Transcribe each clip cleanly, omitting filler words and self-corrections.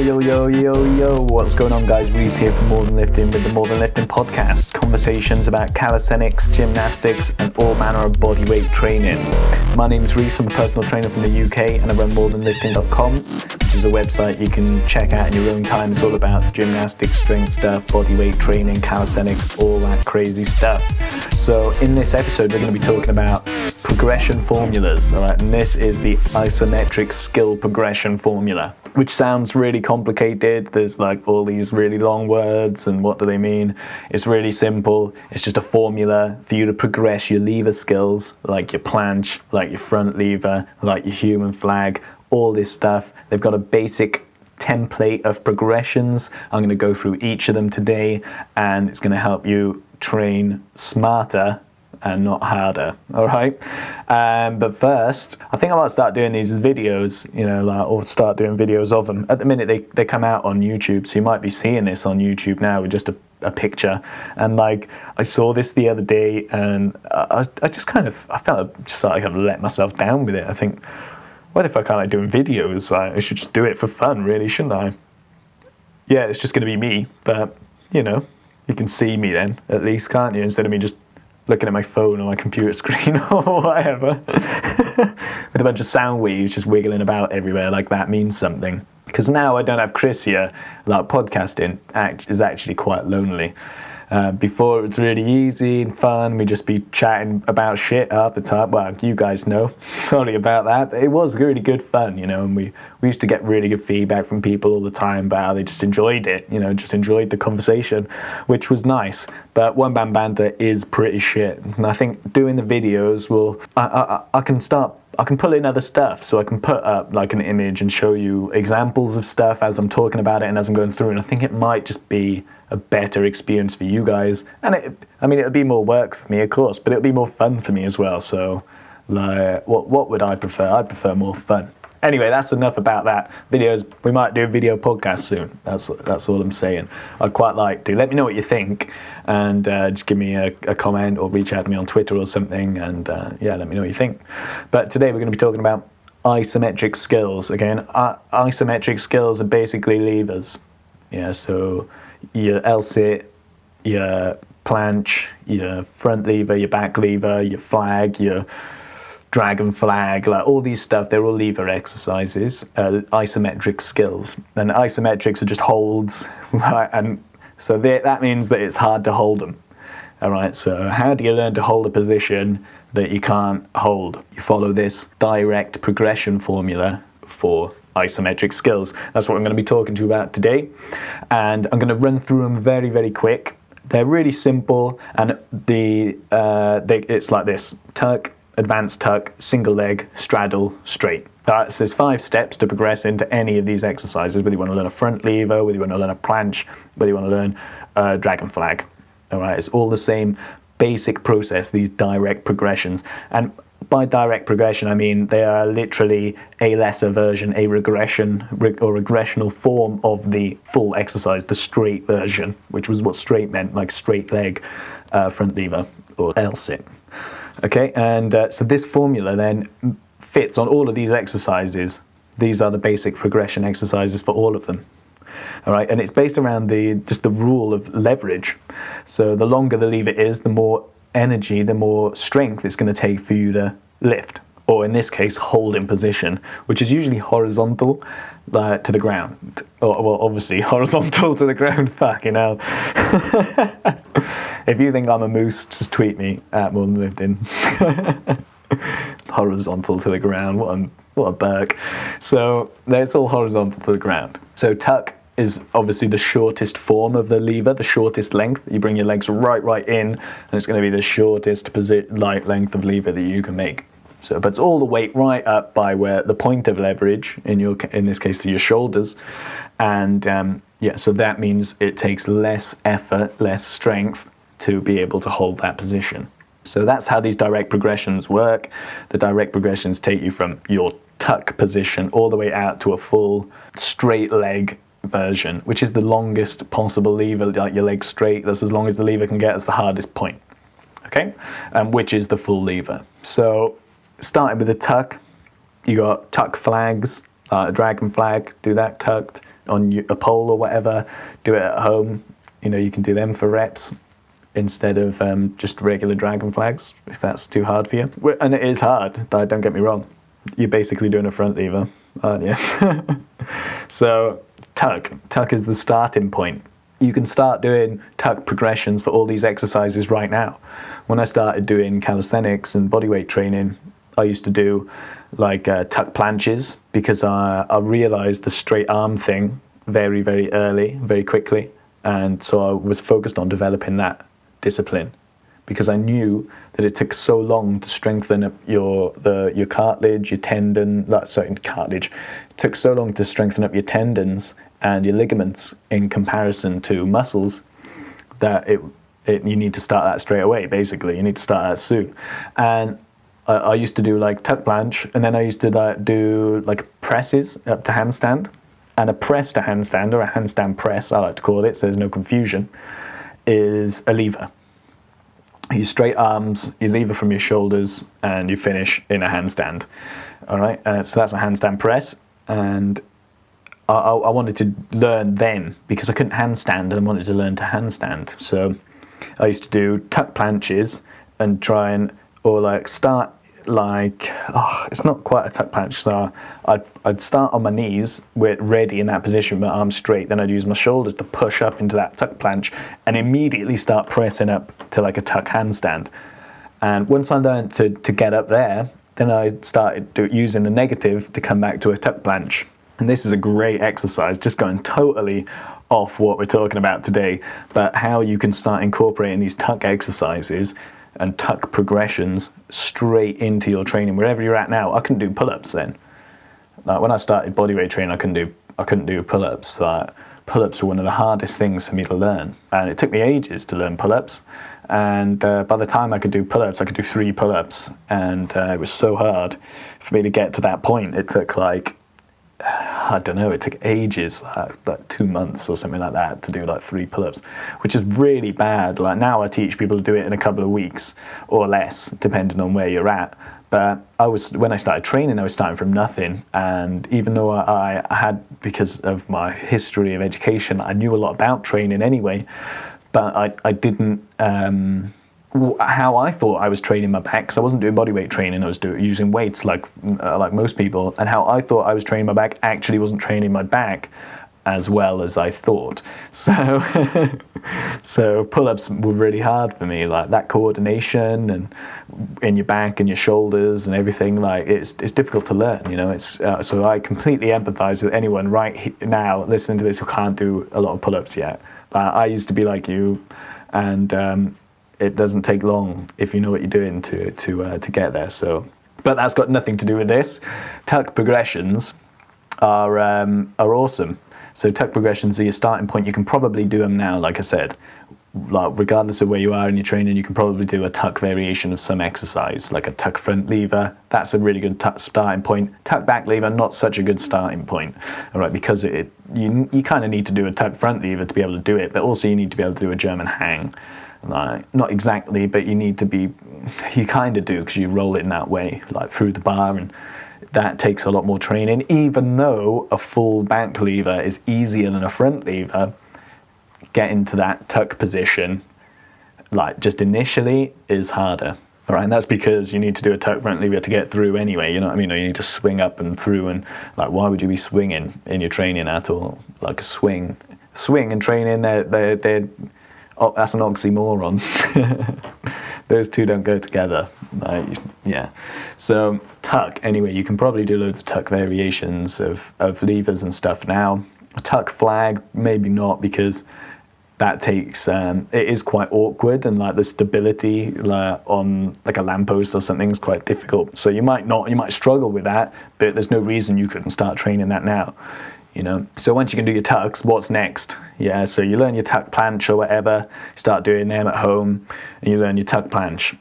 Yo, what's going on, guys? Rhys here from More Than Lifting with the More Than Lifting podcast. Conversations about calisthenics, gymnastics and all manner of bodyweight training. My name's Rhys, I'm a personal trainer from the UK and I run morethanlifting.com, which is a website you can check out in your own time. It's all about gymnastics, strength stuff, bodyweight training, calisthenics, all that crazy stuff. So in this episode we're going to be talking about progression formulas, alright, and this is the isometric skill progression formula, which sounds really complicated. There's like all these really long words and what do they mean? It's really simple. It's just a formula for you to progress your lever skills, like your planche, like your front lever, like your human flag, all this stuff. They've got a basic template of progressions. I'm going to go through each of them today, and it's going to help you train smarter and not harder, all right? But first, I think I might start doing these as videos, or start doing videos of them. At the minute, they come out on YouTube, so you might be seeing this on YouTube now with just a picture. And like, I saw this the other day, and I felt just like I let myself down with it. I think, what if I kind of doing videos? I should just do it for fun, really, shouldn't I? Yeah, it's just going to be me, but you can see me then, at least, can't you? Instead of me just looking at my phone or my computer screen or whatever with a bunch of sound waves just wiggling about everywhere like that means something. Because now I don't have Chris here, like podcasting is actually quite lonely. Before it was really easy and fun, we'd just be chatting about shit half the time. Well, you guys know, sorry about that, but it was really good fun, and we used to get really good feedback from people all the time about how they just enjoyed it, just enjoyed the conversation, which was nice. But one man banter is pretty shit, and I think doing the videos I can pull in other stuff, so I can put up like an image and show you examples of stuff as I'm talking about it and as I'm going through, and I think it might just be a better experience for you guys. And it would be more work for me, of course, but it would be more fun for me as well. So like, what would I prefer? I'd prefer more fun. Anyway, that's enough about that. Videos, we might do a video podcast soon. That's all I'm saying. I'd quite like to. Let me know what you think, and just give me a comment or reach out to me on Twitter or something, and let me know what you think. But today we're going to be talking about isometric skills. Again, isometric skills are basically levers. Yeah, so your L-sit, your planche, your front lever, your back lever, your flag, your dragon flag, like all these stuff, they're all lever exercises, isometric skills. And isometrics are just holds, right? And so that means that it's hard to hold them. All right, so how do you learn to hold a position that you can't hold? You follow this direct progression formula for isometric skills. That's what I'm going to be talking to you about today, and I'm going to run through them very, very quick. They're really simple, and it's like this: tuck, advanced tuck, single leg, straddle, straight. So there's 5 steps to progress into any of these exercises, whether you want to learn a front lever, whether you want to learn a planche, whether you want to learn a dragon flag. All right, it's all the same basic process, these direct progressions. And by direct progression, I mean they are literally a lesser version, a regression or regressional form of the full exercise, the straight version, which was what straight meant, like straight leg, front lever, or L-sit. Okay, and so this formula then fits on all of these exercises. These are the basic progression exercises for all of them. All right, and it's based around the rule of leverage. So the longer the lever is, the more energy, the more strength it's going to take for you to lift, or in this case, hold in position, which is usually horizontal to the ground. Well, obviously horizontal to the ground. Fucking hell. If you think I'm a moose, just tweet me at More Than Lifting. Horizontal to the ground. What a burk. So it's all horizontal to the ground. So tuck is obviously the shortest form of the lever, the shortest length. You bring your legs right in, and it's going to be the shortest length of lever that you can make. So, but it's all the weight right up by where the point of leverage, in this case, to your shoulders, and so that means it takes less effort, less strength to be able to hold that position. So that's how these direct progressions work. The direct progressions take you from your tuck position all the way out to a full straight leg version, which is the longest possible lever, like your leg straight. That's as long as the lever can get. That's the hardest point. Okay, which is the full lever. So starting with the tuck, you got tuck flags, dragon flag, do that tucked, a pole or whatever, do it at home. You can do them for reps instead of just regular dragon flags, if that's too hard for you. And it is hard, don't get me wrong. You're basically doing a front lever, aren't you? So tuck is the starting point. You can start doing tuck progressions for all these exercises right now. When I started doing calisthenics and bodyweight training, I used to do like tuck planches, because I realized the straight arm thing very, very early, very quickly. And so I was focused on developing that discipline, because I knew that it took so long to strengthen up your cartilage, your tendon, cartilage. It took so long to strengthen up your tendons and your ligaments in comparison to muscles, that you need to start that straight away, basically. You need to start that soon. And I used to do like tuck planche, and then I used to do like presses up to handstand. And a press to handstand, or a handstand press, I like to call it, so there's no confusion, is a lever. You straight arms, you lever from your shoulders, and you finish in a handstand. All right, so that's a handstand press. And I wanted to learn then, because I couldn't handstand, and I wanted to learn to handstand. So I used to do tuck planches and try and, or like start like, it's not quite a tuck planche. So I'd start on my knees, with ready in that position, my arms straight. Then I'd use my shoulders to push up into that tuck planche, and immediately start pressing up to like a tuck handstand. And once I learned to get up there, then I started using the negative to come back to a tuck planche. And this is a great exercise, just going totally off what we're talking about today, but how you can start incorporating these tuck exercises and tuck progressions straight into your training wherever you're at now. I couldn't do pull-ups then. Like when I started bodyweight training, I couldn't do pull-ups. Pull-ups were one of the hardest things for me to learn, and it took me ages to learn pull-ups. And by the time I could do pull-ups, I could do 3 pull-ups, and it was so hard for me to get to that point. It took it took ages, like 2 months or something like that, to do like 3 pull-ups, which is really bad. Like now I teach people to do it in a couple of weeks or less, depending on where you're at. But when I started training, I was starting from nothing. And even though I had, because of my history of education, I knew a lot about training anyway, but I didn't, how I thought I was training my back, because I wasn't doing bodyweight training, I was using weights like most people, and how I thought I was training my back actually wasn't training my back as well as I thought. So pull-ups were really hard for me, like that coordination and in your back and your shoulders and everything. Like it's difficult to learn, It's so I completely empathize with anyone right now listening to this who can't do a lot of pull-ups yet. I used to be like you, and it doesn't take long if you know what you're doing to get there. So, but that's got nothing to do with this. Tuck progressions are awesome. So tuck progressions are your starting point. You can probably do them now, like I said. Like regardless of where you are in your training, you can probably do a tuck variation of some exercise, like a tuck front lever. That's a really good starting point. Tuck back lever, not such a good starting point, all right, because you kind of need to do a tuck front lever to be able to do it, but also you need to be able to do a German hang. Like, not exactly, but you kind of do, because you roll it in that way, like through the bar, and that takes a lot more training. Even though a full back lever is easier than a front lever, getting to that tuck position, like just initially, is harder. All right, and that's because you need to do a tuck front lever to get through anyway, you know what I mean? Or you need to swing up and through, and like, why would you be swinging in your training at all? Like a swing and training, they're that's an oxymoron. Those two don't go together. Yeah. So tuck, anyway, you can probably do loads of tuck variations of levers and stuff now. A tuck flag, maybe not, because that takes, it is quite awkward, and like the stability on like a lamppost or something is quite difficult. So you might struggle with that, but there's no reason you couldn't start training that now. So once you can do your tucks, what's next? Yeah, so you learn your tuck planche or whatever, start doing them at home, and you learn your tuck planche.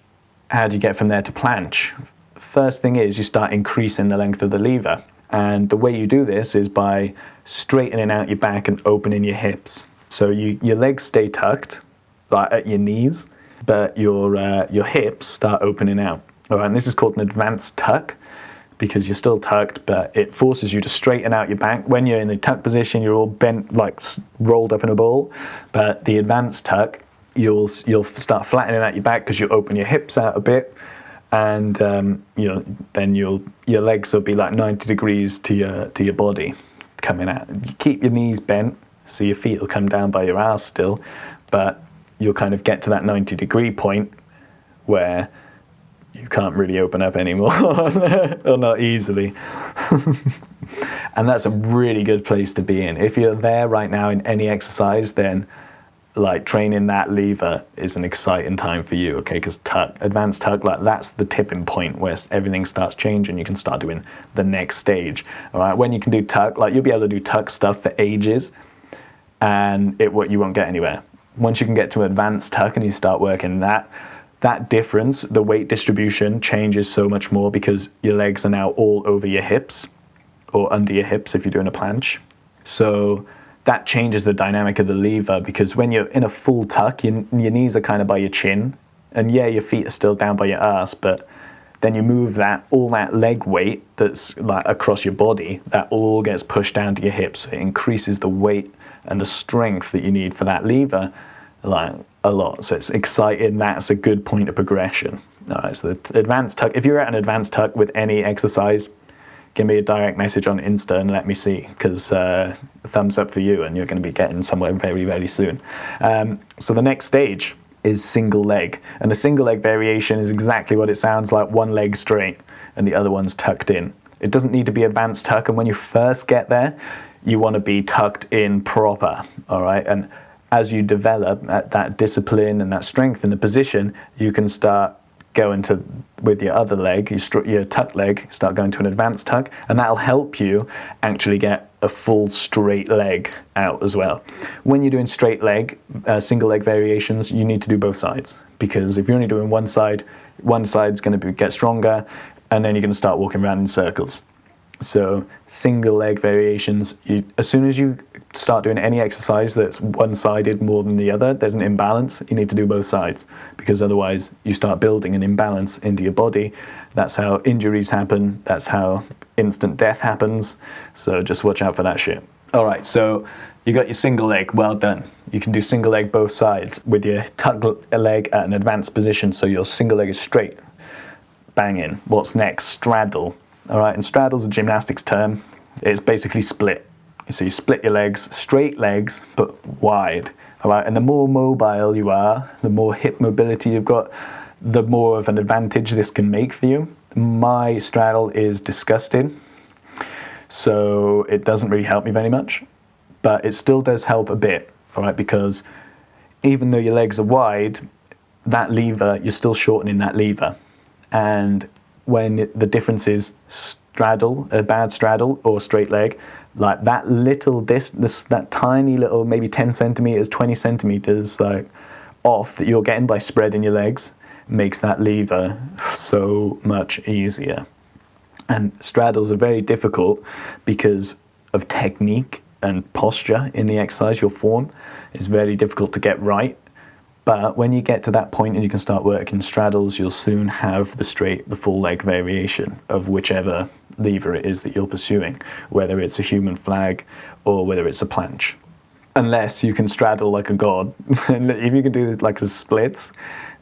How do you get from there to planche? First thing is you start increasing the length of the lever. And the way you do this is by straightening out your back and opening your hips. So your legs stay tucked, like at your knees, but your hips start opening out. All right, and this is called an advanced tuck, because you're still tucked, but it forces you to straighten out your back. When you're in the tuck position, you're all bent, like rolled up in a ball. But the advanced tuck, you'll start flattening out your back because you open your hips out a bit, and then your legs will be like 90 degrees to your body coming out. You keep your knees bent, so your feet will come down by your ass still, but you'll kind of get to that 90-degree point where you can't really open up anymore, or not easily. And that's a really good place to be in. If you're there right now in any exercise, then like training that lever is an exciting time for you, okay? Because advanced tuck, like that's the tipping point where everything starts changing. You can start doing the next stage, all right? When you can do tuck, like you'll be able to do tuck stuff for ages, and you won't get anywhere. Once you can get to advanced tuck and you start working that difference, the weight distribution changes so much more because your legs are now all over your hips or under your hips if you're doing a planche. So that changes the dynamic of the lever, because when you're in a full tuck, your knees are kind of by your chin, and yeah, your feet are still down by your ass, but then you move all that leg weight that's like across your body, that all gets pushed down to your hips. So it increases the weight and the strength that you need for that lever like a lot. So it's exciting. That's a good point of progression. All right, so the advanced tuck, if you're at an advanced tuck with any exercise, give me a direct message on Insta and let me see, because thumbs up for you, and you're going to be getting somewhere very, very soon. So the next stage is single leg, and a single leg variation is exactly what it sounds like: one leg straight and the other one's tucked in. It doesn't need to be advanced tuck, and when you first get there, you want to be tucked in proper, all right? And as you develop that discipline and that strength in the position, you can start going to, with your other leg, your tuck leg, start going to an advanced tuck, and that'll help you actually get a full straight leg out as well. When you're doing straight leg, single leg variations, you need to do both sides, because if you're only doing one side's going to get stronger, and then you're going to start walking around in circles. So single leg variations, as soon as you start doing any exercise that's one-sided more than the other, there's an imbalance, you need to do both sides, because otherwise you start building an imbalance into your body. That's how injuries happen, that's how instant death happens, so just watch out for that shit. Alright, so you got your single leg, well done. You can do single leg both sides with your tuck leg at an advanced position, so your single leg is straight. Bang in. What's next? Straddle. All right, and straddle's a gymnastics term. It's basically split. So you split your legs, straight legs, but wide. All right, and the more mobile you are, the more hip mobility you've got, the more of an advantage this can make for you. My straddle is disgusting, so it doesn't really help me very much, but it still does help a bit, all right, because even though your legs are wide, that lever, you're still shortening that lever. And when the difference is straddle, a bad straddle or straight leg, like that little that tiny little, maybe 10 centimeters, 20 centimeters like off that you're getting by spreading your legs makes that lever so much easier. And straddles are very difficult because of technique and posture in the exercise. Your form is very difficult to get right. But when you get to that point and you can start working straddles, you'll soon have the full leg variation of whichever lever it is that you're pursuing, whether it's a human flag or whether it's a planche. Unless you can straddle like a god. If you can do like the splits,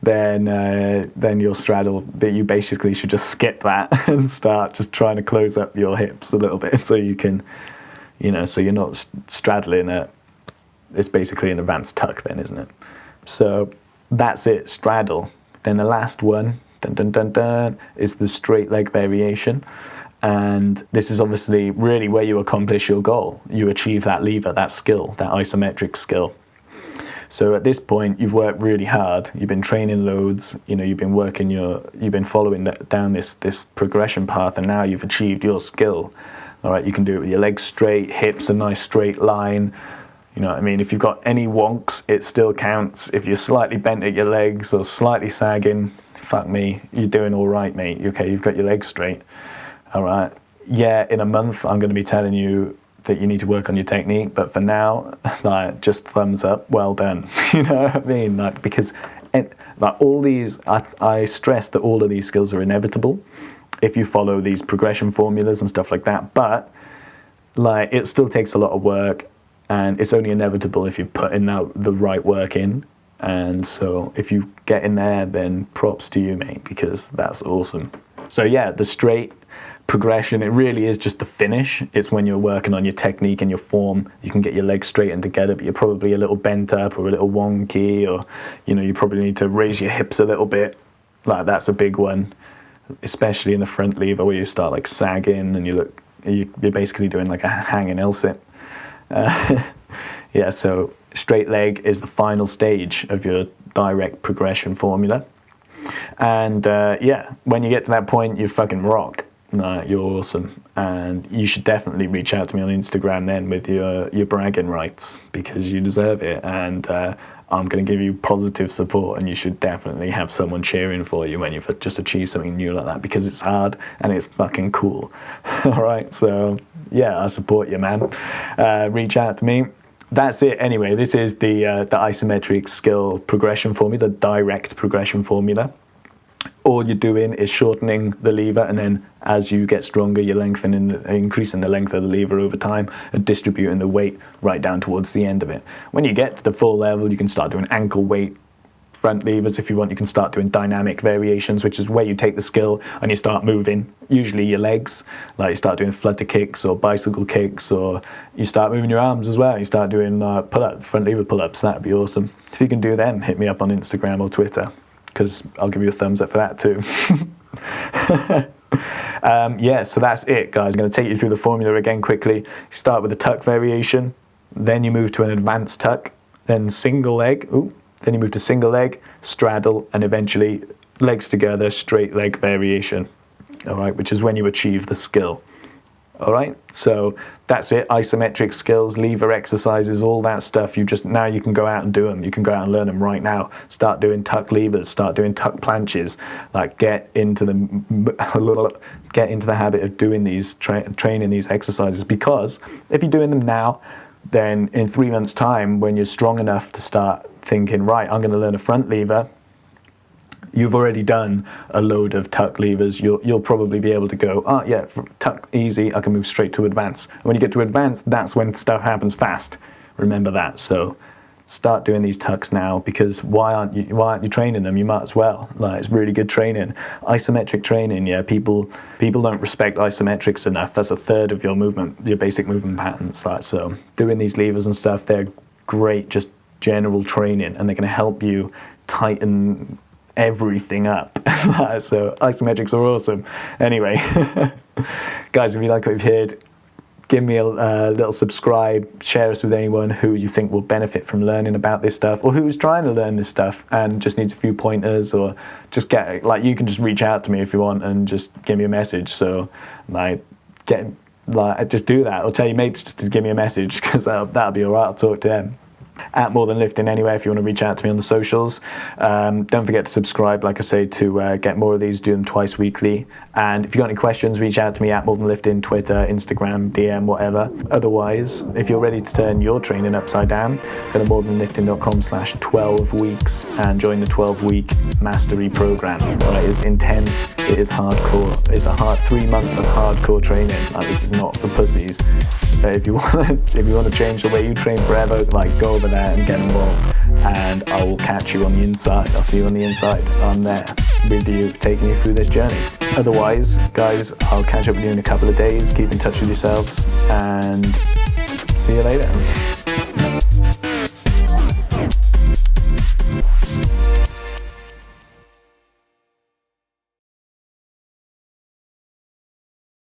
then you'll straddle, but you basically should just skip that and start just trying to close up your hips a little bit so you can, so you're not straddling it's basically an advanced tuck then, isn't it? So that's it, straddle. Then the last one, is the straight leg variation. And this is obviously really where you accomplish your goal. You achieve that lever, that skill, that isometric skill. So at this point, you've worked really hard. You've been training loads. You've been you've been following down this progression path, and now you've achieved your skill. All right, you can do it with your legs straight, hips a nice straight line. You know what I mean? If you've got any wonks, it still counts. If you're slightly bent at your legs or slightly sagging, fuck me, you're doing all right, mate. Okay, you've got your legs straight. All right. Yeah, in a month, I'm going to be telling you that you need to work on your technique. But for now, like, just thumbs up. Well done. You know what I mean? Like, because all these, I stress that all of these skills are inevitable. if you follow these progression formulas and stuff like that. But like, it still takes a lot of work, and it's only inevitable if you put in the right work in. And so if you get in there, then props to you, mate, because that's awesome. So yeah, the straight progression, it really is just the finish. It's when you're working on your technique and your form. You can get your legs straightened together, but you're probably a little bent up or a little wonky, or you probably need to raise your hips a little bit. Like, that's a big one, especially in the front lever, where you start like sagging and you're basically doing like a hanging L-sit. Yeah, so straight leg is the final stage of your direct progression formula. And yeah, when you get to that point, you fucking rock. You're awesome. And you should definitely reach out to me on Instagram then with your bragging rights, because you deserve it. And I'm going to give you positive support, and you should definitely have someone cheering for you when you've just achieved something new like that, because it's hard and it's fucking cool. All right, so yeah, I support you, man. Reach out to me. That's it. Anyway, this is the isometric skill progression formula, the direct progression formula. All you're doing is shortening the lever, and then as you get stronger, you're increasing the length of the lever over time and distributing the weight right down towards the end of it. When you get to the full level, you can start doing ankle weight front levers if you want. You can start doing dynamic variations, which is where you take the skill and you start moving, usually your legs. Like, you start doing flutter kicks or bicycle kicks, or you start moving your arms as well. You start doing front lever pull-ups. That'd be awesome. If you can do them, hit me up on Instagram or Twitter, because I'll give you a thumbs up for that too. Yeah, so that's it, guys. I'm going to take you through the formula again quickly. You start with a tuck variation, then you move to an advanced tuck, then single leg, then you move to single leg, straddle, and eventually legs together, straight leg variation, all right, which is when you achieve the skill. All right, so that's it. Isometric skills, lever exercises, all that stuff. Now you can go out and do them. You can go out and learn them right now. Start doing tuck levers, start doing tuck planches. Like, get into the habit of doing these, training these exercises, because if you're doing them now, then in 3 months' time, when you're strong enough to start thinking, right, I'm going to learn a front lever, you've already done a load of tuck levers. You'll probably be able to go, yeah, tuck easy, I can move straight to advanced. And when you get to advanced, that's when stuff happens fast. Remember that. So start doing these tucks now, because why aren't you training them? You might as well. Like, it's really good training. Isometric training, yeah, people don't respect isometrics enough. That's a third of your movement, your basic movement patterns. Like, so doing these levers and stuff, they're great, just general training, and they're going to help you tighten everything up. So isometrics are awesome. Anyway, guys, if you like what you've heard, give me a little subscribe, share us with anyone who you think will benefit from learning about this stuff, or who's trying to learn this stuff and just needs a few pointers, or just you can just reach out to me if you want and just give me a message. So just do that, or tell your mates just to give me a message, because that'll be all right. I'll talk to them. At More Than Lifting anyway, if you want to reach out to me on the socials. Don't forget to subscribe, like I say, to get more of these. Do them twice weekly. And if you've got any questions, reach out to me at More Than Lifting, Twitter, Instagram, DM, whatever. Otherwise, if you're ready to turn your training upside down, go to morethanlifting.com/12 weeks and join the 12-week mastery program. Right, it's intense, it is hardcore. It's 3 months of hardcore training. Like, this is not for pussies. If you want to change the way you train forever, go over there and get involved, and I will catch you on the inside. I'll see you on the inside. I'm there with you, taking you through this journey. Otherwise, guys, I'll catch up with you in a couple of days. Keep in touch with yourselves, and